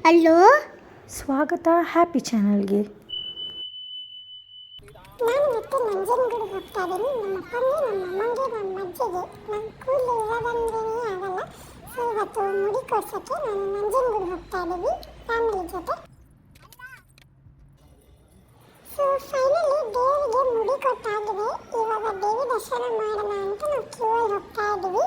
Hello, ಸ್ವಾಗತ happy ಚಾನಲ್ಗೆ. ನಾನು ಇವತ್ತು ನಂಜನಗೂಡಿಗೆ ಹೋಗ್ತಾ ಇದ್ದೀನಿ. ನಮ್ಮ ಅಪ್ಪನಿಗೆ, ನಮ್ಮ ಅಮ್ಮನಿಗೆ, ನಮ್ಮ ಅಜ್ಜಿಗೆ ನನ್ನ ಕೂದಲು ಇರೋದಂದ್ರೇ ಆಗಲ್ಲ. ಸೊ ಇವತ್ತು ಮುಡಿ ಕೊಡ್ಸೋಕ್ಕೆ ನಾನು ನಂಜನಗೂಡಿಗೆ ಹೋಗ್ತಾ ಇದ್ದೀವಿ ಫ್ಯಾಮಿಲಿ ಜೊತೆ. ಸೊ ಫೈನಲಿ ದೇವಿಗೆ ಮುಡಿ ಕೊಟ್ಟಾಗಿದೆ. ಇವಾಗ ದೇವಿ ದರ್ಶನ ಮಾಡೋಣ ಅಂತ ನಾವು ಕ್ಯೂ ಅಲ್ಲಿ ಹೋಗ್ತಾ ಇದ್ದೀವಿ.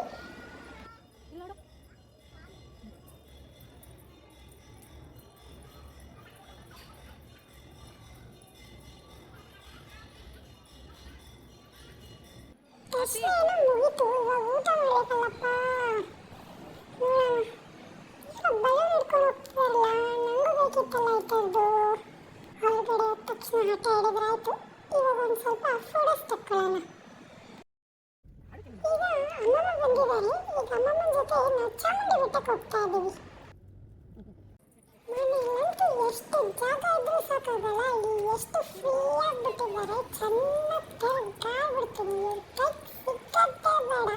ದರ್ಶನ ಏನೋ ಮುಗೀತು, ಇವಾಗ ಊಟ ಮಾಡಬೇಕಲ್ಲಪ್ಪ. ಬಲೂನ್ ಹಿಡ್ಕೊಂಡು ಹೋಗ್ತಿರಲ್ಲ, ನನಗೂ ಬೇಕಿತ್ತಲ್ಲ ಇದ್ದದ್ದು. ಹೊರಗಡೆ ಹೋದ ತಕ್ಷಣ ಹಠ ಹಿಡಿದ್ರಾಯ್ತು. ಇವಾಗ ಒಂದು ಸ್ವಲ್ಪ ಫೋಟೋಸ್ ತಕ್ಕೊಳ್ಳೋಣ. ಈಗ ಅಮ್ಮಮ್ಮ ಬಂದಿದ್ದಾರೆ. ಈಗ ಅಮ್ಮಮ್ಮನ ಜೊತೆ ನಾವು ಚಾಮುಂಡಿ ಬೆಟ್ಟಕ್ಕೆ ಹೋಗ್ತಾ ಇದ್ದೀವಿ. ಮನೆಯಲ್ಲಂತೂ ಎಷ್ಟು ಜಾಗ ಇದ್ರೂ ಸಾಕಾಗಲ್ಲ. ಇಲ್ಲಿ ಎಷ್ಟು ಫ್ರೀ ಆಗಿಬಿಟ್ಟಿದ್ದಾರೆ. ಚೆನ್ನಾಗಿ ತೆಗ್ದಾಗ್ಬಿಡ್ತೀನಿ. ಕೈ ಸಿಕ್ಕತ್ತೆ ಬೇಡ.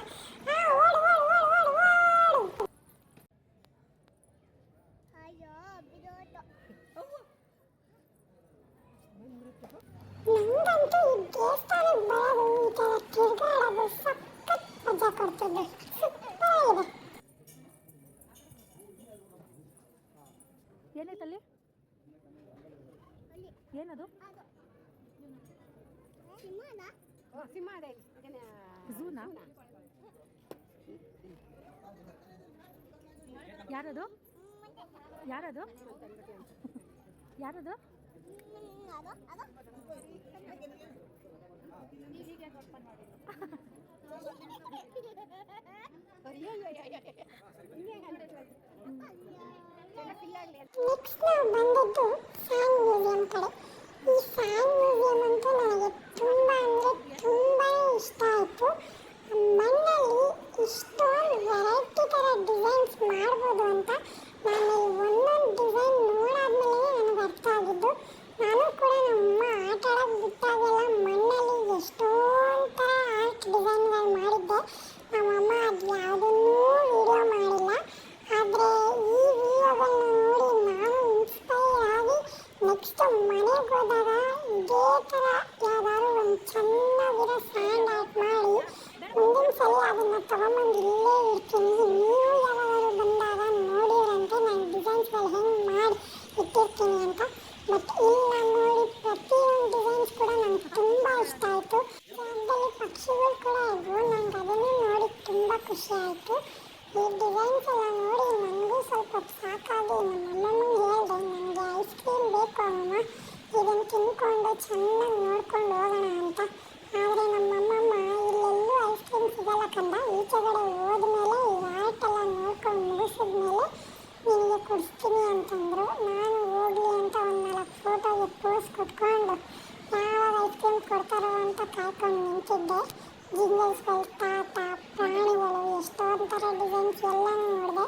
ಓಡು ಓಡು ಓಡು ಓಡು ಓಡು. ನಂಗಂತೂ ಈ ದೇವಸ್ಥಾನಕ್ಕೆ ಬರೋದು, ಈ ಥರ ತಿರುಗಾಡೋದು ಸಖತ್ ಮಜಾ ಕೊಡ್ತದೆ. ಸೂಪರ್ ಆಗಿದೆ. ಏನೈತಲ್ಲಿ? ಏನದು? ಝೂನಾ? ಯಾರದು? ಯಾರದು? ಯಾರದು? ನೆಕ್ಸ್ಟ್ ನಾವು ಬಂದದ್ದು ಫ್ಯಾನ್ ಮ್ಯೂಸಿಯಂ ಕಡೆ. ಈ ಫ್ಯಾನ್ ಮ್ಯೂಸಿಯಂ ಅಂತೂ ನನಗೆ ತುಂಬ ಅಂದರೆ ತುಂಬಾ ಇಷ್ಟ ಆಯಿತು. ಮಣ್ಣಲ್ಲಿ ಇಷ್ಟೊಂದು ವೆರೈಟಿ ಥರ ಡಿಸೈನ್ಸ್ ಮಾಡ್ಬೋದು ಅಂತ ನಾನು ಒಂದೊಂದು ಡಿಸೈನ್ ನೋಡಾದ್ಮೇಲೆ ನನಗೆ ಅರ್ಥ ಆಗಿದ್ದು. ನಾನು ಕೂಡ ನಮ್ಮ ಆಟ ಆಡೋಕ್ಕೆ ಬಿಟ್ಟಾಗೆಲ್ಲ ಮಣ್ಣಲ್ಲಿ ಎಷ್ಟೊಂದು ಥರ ಆರ್ಟ್ ಡಿಸೈನ್ಗಳು ಮಾಡಿದ್ದೆ. ನಮ್ಮಮ್ಮ ಅದು ಯಾವುದನ್ನೂ ವಿಡಿಯೋ ಮಾಡಿಲ್ಲ. ಆದರೆ ಈ ವಿಡಿಯೋಗಳನ್ನ ನೋಡಿ ನಾನು ಇನ್ಸ್ಪೈರ್ ಆಗಿ ನೆಕ್ಸ್ಟ್ ಮನೆಗೆ ಹೋದಾಗ ಇದೇ ಥರ ಯಾವ್ದಾದ್ರು ಒಂದು ಚೆನ್ನಾಗಿರೋ ಸ್ಯಾಂಡ್ ಆರ್ಟ್ ಮಾಡಿ ಮುಂದಿನ ಸಲ ಅದನ್ನು ತೊಗೊಂಬಂದು ಇಲ್ಲೇ ಇರ್ತೀನಿ. ನೀವು ಯಾವಾಗಾದ್ರು ಬಂದಾಗ ನೋಡಿರಂತೆ ನಾನು ಡಿಸೈನ್ಸ್ಗಳು ಹೆಂಗೆ ಮಾಡಿ ಇಟ್ಟಿರ್ತೀನಿ ಅಂತ. ಬಟ್ ಇಲ್ಲಿ ನಾನು ನೋಡಿ ಪ್ರತಿಯೊಂದು ಡಿಸೈನ್ಸ್ ಕೂಡ ನನಗೆ ತುಂಬ ಇಷ್ಟ ಆಯಿತು. ಅದರಲ್ಲಿ ಪಕ್ಷಿಗಳು ಕೂಡ ಇದ್ವು. ನನಗೆ ಅದನ್ನು ನೋಡಿ ತುಂಬ ಖುಷಿ ಆಯಿತು. ಈ ಡಿಸೈನ್ಸ್ ಎಲ್ಲ ನೋಡಿ ನನಗೂ ಸ್ವಲ್ಪ ಸಾಕಾಗಿ ನಮ್ಮಮ್ಮನಿಗೆ ಹೇಳಿದೆ, ನನಗೆ ಐಸ್ ಕ್ರೀಮ್ ಬೇಕು ಅಮ್ಮ, ಇದನ್ನು ತಿನ್ಕೊಂಡು ಚೆನ್ನಾಗಿ ನೋಡ್ಕೊಂಡು ಹೋಗೋಣ ಅಂತ. ಆದರೆ ನಮ್ಮಮ್ಮಮ್ಮ ಇಲ್ಲೆಲ್ಲೂ ಐಸ್ ಕ್ರೀಮ್ ಸಿಗಲ್ಲ ಕಂದ, ಈಚೆಗಡೆ ಹೋದ್ಮೇಲೆ ಈ ಆರ್ಟೆಲ್ಲ ನೋಡ್ಕೊಂಡು ಮುಗಿಸಿದ್ಮೇಲೆ ನಿನಗೆ ಕೊಡಿಸ್ತೀನಿ ಅಂತಂದರು. ನಾನು ಹೋಗಲಿ ಅಂತ ಒಂದು 4 ಫೋಟೋಗೆ ಪೋಸ್ ಕೊಟ್ಕೊಂಡು ಯಾವಾಗ ಐಸ್ ಕ್ರೀಮ್ ಕೊಡ್ತಾರೋ ಅಂತ ಕಾಯ್ಕೊಂಡು ನಿಂತಿದ್ದೆ. ಜಿಂಗಲ್ಸ್ಗಳು, ತಾತ, ಪ್ರಾಣಿಗಳು, ಎಷ್ಟೊಂದು ಥರ ಡಿಸೈನ್ಸ್ ಎಲ್ಲ ನೋಡಿದೆ.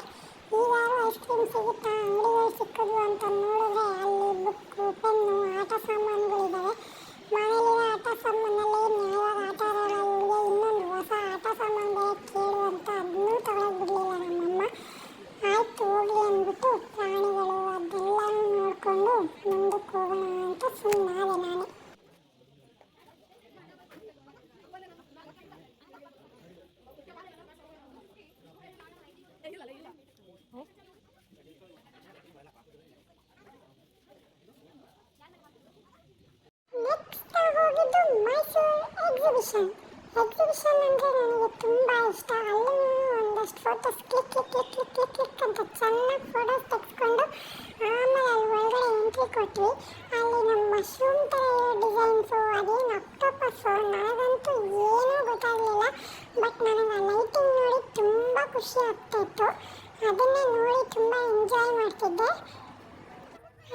ಈಗಾರು ಐಸ್ ಕ್ರೀಮ್ ಸಿಗುತ್ತಾ, ಅಂಗಡಿಗಳು ಸಿಕ್ಕಿದ್ವು ಅಂತ ನೋಡಿದ್ರೆ ಅಲ್ಲಿ ಬುಕ್ಕು, ಪೆನ್ನು, ಆಟ ಸಾಮಾನುಗಳಿದ್ದಾವೆ. ಮನೇಲಿರೋ ಆಟ ಸಾಮಾನಲ್ಲಿ ನ್ಯಾಯವಾಗಿ ಆಟ ಆಡೋಲ್ಲ ಇವಳಿಗೆ ಇನ್ನೊಂದು ಹೊಸ ಆಟ ಸಾಮಾನು ಬೇರೆ ಕೇಳು ಅಂತ ಅದನ್ನೂ ತಗೊಳಕ್ಕೆ ಬಿಡಲಿಲ್ಲ ನಮ್ಮಮ್ಮ. ಆಯ್ತು ಹೋಗಲಿ ಅಂದ್ಬಿಟ್ಟು ಪ್ರಾಣಿಗಳು ಅದೆಲ್ಲ ನೋಡಿಕೊಂಡು ಮುಂದಕ್ಕೆ ಹೋಗೋಣ ಅಂತ ಸುಮ್ಮನಾದೆ ನಾನೇ. ನೆಕ್ಸ್ಟ್ ಹೋಗಿದ್ದು ಮೈಸೂರು ಎಕ್ಸಿಬಿಷನ್. ಎಕ್ಸಿಬಿಷನ್ ಅಂದರೆ ನನಗೆ ತುಂಬ ಇಷ್ಟ. ಅಲ್ಲೂ ಒಂದಷ್ಟು photos click click click click click click ಅಂತ ಚೆನ್ನಾಗಿ ಫೋಟೋಸ್ ತೆಗೆಸ್ಕೊಂಡು ಆಮೇಲೆ ಅಲ್ಲಿ ಒಳಗಡೆ ಎಂಟ್ರಿ ಕೊಟ್ವಿ. ಅಲ್ಲಿ ನಮ್ಮ ಮಶ್ರೂಮ್ ಥರ ಇರೋ ಡಿಸೈನ್ಸು, ಅದೇನು ಅಕ್ಟೋಪಸ್ಸು, ನನಗಂತೂ ಏನೂ ಗೊತ್ತಾಗಲಿಲ್ಲ. ಬಟ್ ನನಗೆ ಆ ಲೈಟಿಂಗ್ ನೋಡಿ ತುಂಬ ಖುಷಿ ಆಗ್ತಾಯಿತ್ತು. ಅದನ್ನೇ ನೋಡಿ ತುಂಬ ಎಂಜಾಯ್ ಮಾಡ್ತಿದ್ದೆ.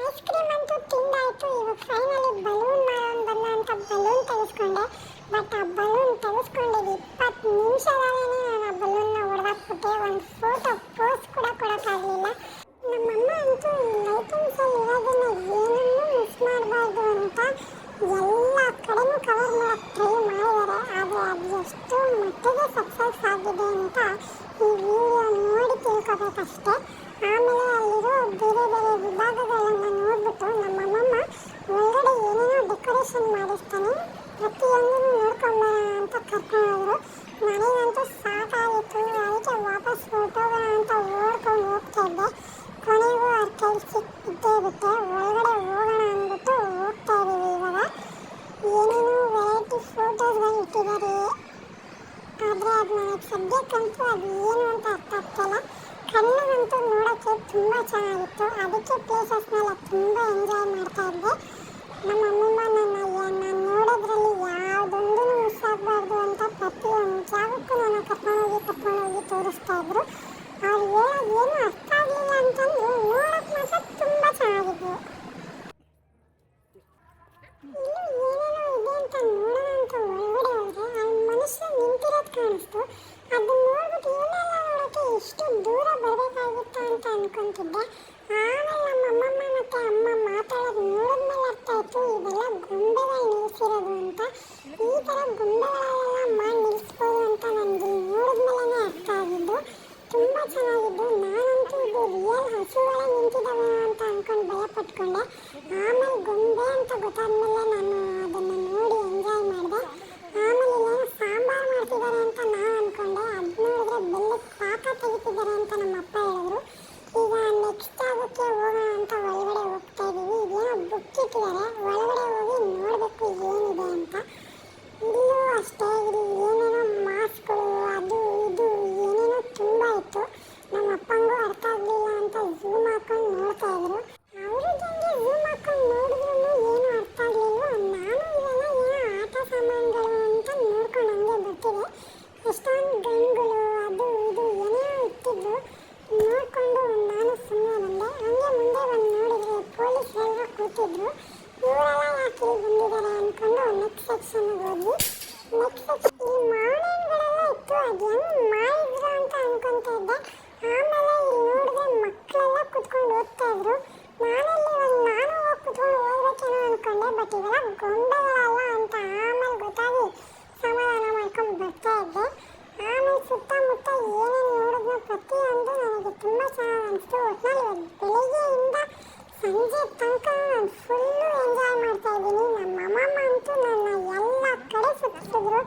ಐಸ್ ಕ್ರೀಮ್ ಅಂತೂ ತಿಂದಾಯಿತು. ಇವಾಗ ಫೈನಲಿ ಬಲೂನ್ ಮಾಡೋನು ಬಂದ ಅಂತ ಬಲೂನ್ ತೆಗೆಸ್ಕೊಂಡೆ. ಬಟ್ ಆ ಬಲೂನ್ ತೆಗೆಸ್ಕೊಂಡಿದ್ದು 20 ನಿಮಿಷದಲ್ಲೇ ನಾನು ಆ ಬಲೂನ್ನ ಹೊಡೆದಾಕ್ಬಿಟ್ಟೆ. ಒಂದು ಫೋಟೋ ಪೋಸ್ ಕೂಡ ಕೊಡೋಕ್ಕಾಗಲಿಲ್ಲ. ನಮ್ಮಮ್ಮ ಅಂತೂ ಈ ಲೈಟಿಂಗ್ಸಲ್ಲಿ ಇರೋದನ್ನು ಏನನ್ನೂ ಮಿಸ್ ಮಾಡಬಾರ್ದು ಅಂತ ಎಲ್ಲ ಕಡೆನೂ ಕವರ್ ಮಾಡೋಕ್ಕೆ ಟ್ರೈ ಮಾಡಿದ್ದಾರೆ. ಆದರೆ ಅದು ಎಷ್ಟು ಮಟ್ಟಿಗೆ ಸಕ್ಸಸ್ ಆಗಿದೆ ಅಂತ ಈ ವಿಡಿಯೋ ನೋಡಿ ತಿಳ್ಕೊಬೇಕಷ್ಟೆ. ಆಮೇಲೆ ಅಲ್ಲಿರೋ ಬೇರೆ ಬೇರೆ ಇದ್ದೇ ಇರುತ್ತೆ. ಒಳಗಡೆ ಹೋಗೋಣ ಅಂದ್ಬಿಟ್ಟು ಹೋಗ್ತಾ ಇದ್ದೀವಿ ಇವಾಗ. ಏನೇನೋ ವೆರೈಟಿ ಫೋಟೋಸ್ಗಳು ಇಟ್ಟಿದ್ದಾರೆ, ಆದರೆ ಅದು ನನಗೆ ಸದ್ಯಕ್ಕಂತೂ ಅದು ಏನು ಅಂತ ಅರ್ಥ ಆಗ್ತಾಯಿಲ್ಲ. ಕಣ್ಣಿಗಂತೂ ನೋಡೋಕ್ಕೆ ತುಂಬ ಚೆನ್ನಾಗಿತ್ತು. ಅದಕ್ಕೆ ಪ್ಲೇಸಸ್ನೆಲ್ಲ ತುಂಬ ಎಂಜಾಯ್ ಮಾಡ್ತಾ ಇದ್ದೆ. ನಮ್ಮ ಅಮ್ಮಮ್ಮ ನಾನು ನೋಡೋದ್ರಲ್ಲಿ ಯಾವುದೊಂದೂ ಮಿಸ್ ಆಗಬಾರ್ದು ಅಂತ ಪ್ರತಿಯೊಂದು ಜಾಗಕ್ಕೂ ನಾನು ಕರ್ಕೊಂಡೋಗಿ ತೋರಿಸ್ತಾ ಇದ್ರು. ಅವ್ರು ಹೇಳೋದು ಏನು ಅರ್ಥ ಆಗಲಿಲ್ಲ ಅಂತಂದು ನೋಡೋಕ್ಕೆ ಮಾತ್ರ ತುಂಬ ಚೆನ್ನಾಗಿದ್ವು. ಇಲ್ಲೂ ಏನೇನೋ ಇದೆ ಅಂತ ನೋಡೋಣ ಅಂತ ಒಳಗಡೆ ಹೋದರೆ ಅಲ್ಲಿ ಮನುಷ್ಯ ನಿಂತಿರೋದು ಕಾಣಿಸ್ತು. ಅದನ್ನ ನೋಡ್ಬಿಟ್ಟು ಇವನ್ನೆಲ್ಲ ನೋಡೋಕ್ಕೆ ಎಷ್ಟು ದೂರ ಬರಬೇಕಾಗಿತ್ತು ಅಂತ ಅನ್ಕೊಂತಿದ್ದೆ. ಆಮೇಲೆ ನಮ್ಮ ಅಮ್ಮಮ್ಮ ಮತ್ತು ಅಮ್ಮ ಮಾತಾಡೋದು ನೋಡಿದ್ಮೇಲೆ ಅರ್ಥ ಆಯಿತು ಇದೆಲ್ಲ ಗೊಂಬೆಗಳು ನಿಲ್ಲಿಸಿರೋದು ಅಂತ. ಈ ಥರ ಗೊಂಬೆಗಳೆಲ್ಲ ಮಾಡಿ ನಿಲ್ಲಿಸ್ಬೋದು ಅಂತ ನನಗೆ ನೋಡಿದ್ಮೇಲೆ ಅರ್ಥ ಆಗಿದ್ದು. ತುಂಬ ಚೆನ್ನಾಗಿದ್ದು. ನಾನಂತೂ ಇದು ರಿಯಲ್ ಹಸುಗಳೇ ನಿಂತಿದ್ದಾವೆ ಅಂತ ಅಂದ್ಕೊಂಡು ಭಯ ಪಟ್ಕೊಂಡೆ. ಆಮೇಲೆ ಗೊಂಬೆ ಅಂತ ಗೊತ್ತಾದ್ಮೇಲೆ ನಾನು ಅದನ್ನು ನೋಡಿ ಎಂಜಾಯ್ ಮಾಡಿದೆ. ಆಮೇಲೆ ಇಲ್ಲೇನೋ ಸಾಂಬಾರು ಮಾಡ್ತಿದ್ದಾರೆ ಅಂತ ನಾನು ಅಂದ್ಕೊಂಡೆ. ಅದು ನೋಡಿದ್ರೆ ಬೆಲ್ಲಕ್ಕೆ ಪಾಕ ತೆಗಿತಿದ್ದಾರೆ ಅಂತ ನಮ್ಮ ಅಪ್ಪ ಹೇಳಿದ್ರು. ಈಗ ನೆಕ್ಸ್ಟ್ ಜಾಗಕ್ಕೆ ಹೋಗೋಣ ಅಂತ ಒಳಗಡೆ ಹೋಗ್ತಾ ಇದ್ದೀವಿ. ಇದೇನೋ ಬುಕ್ ಇಟ್ಟಿದ್ದಾರೆ, ಒಳಗಡೆ ಹೋಗಿ ನೋಡಬೇಕು ಏನಿದೆ ಅಂತ. ಇಲ್ಲೂ ಅಷ್ಟೇ, ಇಲ್ಲಿ ಏನೇನೋ ಮಾಸ್ಕ್ಗಳು ಅದು ಇದು ಏನೇನೋ ತುಂಬ ಇತ್ತು. ನಮ್ಮ ಅಪ್ಪಂಗೂ ಅರ್ಥ ಆಗಲಿಲ್ಲ ಅಂತ ಝೂಮ್ ಹಾಕೊಂಡು ನೋಡ್ತಾ ಇದ್ರು. ಅವರು ನನಗೆ ಝೂಮ್ ಹಾಕೊಂಡು ನೋಡಿದ್ರು ಏನೂ ಅರ್ಥ ಆಗಲಿಲ್ಲ. ನಾನು ಇವೆಲ್ಲ ಏನೋ ಆಟ ಸಾಮಾನುಗಳು ಅಂತ ನೋಡ್ಕೊಂಡು ಹಂಗೆ ಬರ್ತಿದೆ. ಎಷ್ಟೊಂದು ಗನ್ಗಳು ಅದು ಇದು ಏನೇನೋ ಇಟ್ಟಿದ್ದು ನೋಡಿಕೊಂಡು ನಾನು ಸುಮ್ಮನೆ ಬಂದೆ. ಹಂಗೆ ಮುಂದೆ ಬಂದು ನೋಡಿದ್ರೆ ಪೊಲೀಸರೆಲ್ಲ ಕೂತಿದ್ರು. ಇವರೆಲ್ಲ ಯಾಕೆ ಬಂದಿದ್ದಾರೆ ಅಂದ್ಕೊಂಡು ನೆಕ್ಸ್ಟ್ ಸೆಕ್ಷನ್ಗೆ ಹೋದ್ವಿ. ನೆಕ್ಸ್ಟ್ ಸೆಕ್ಷನ್ ಈ ಮಾವಿನಗಳೆಲ್ಲ ಇತ್ತು. ಅದು ಹೆಂಗೆ ಮಾಡಿದ್ರು ಅಂತ ಅನ್ಕೊತಾ ಇದ್ದೆ. ಆಮೇಲೆ ಇಲ್ಲಿ ನೋಡಿದ್ರೆ ಮಕ್ಕಳೆಲ್ಲ ಕುತ್ಕೊಂಡು ಓದ್ತಾ ಇದ್ರು. ನಾನು ಹೋಗಿ ಕುತ್ಕೊಂಡು ಓದ್ಬೇಕೇನೋ ಅನ್ಕೊಂಡೆ. ಬಟ್ ಇವೆಲ್ಲ ಗೊಂಬೆಗಳಲ್ಲ ಅಂತ ಆಮೇಲೆ ಗೊತ್ತಾಗಿ ಸಮಾಧಾನ ಮಾಡ್ಕೊಂಡು ಬರ್ತಾ ಇದ್ದೆ. ಆಮೇಲೆ ಸುತ್ತಮುತ್ತ ಏನೇನು ನೋಡಿದ್ನೋ ಪ್ರತಿಯೊಂದು ನನಗೆ ತುಂಬ ಚೆನ್ನಾಗಿ ಅನಿಸ್ತು. ಒಟ್ಟಿನಲ್ಲಿ ಬೆಳಿಗ್ಗೆಯಿಂದ ಸಂಜೆ ತನಕ ನಾನು ಫುಲ್ಲು ಎಂಜಾಯ್ ಮಾಡ್ತಾ ಇದ್ದೀನಿ. ನಮ್ಮ ಅಮ್ಮಮ್ಮ ಅಂತೂ ನನ್ನ ಎಲ್ಲ ಕಡೆ ಸುತ್ತಿಸಿದ್ರು.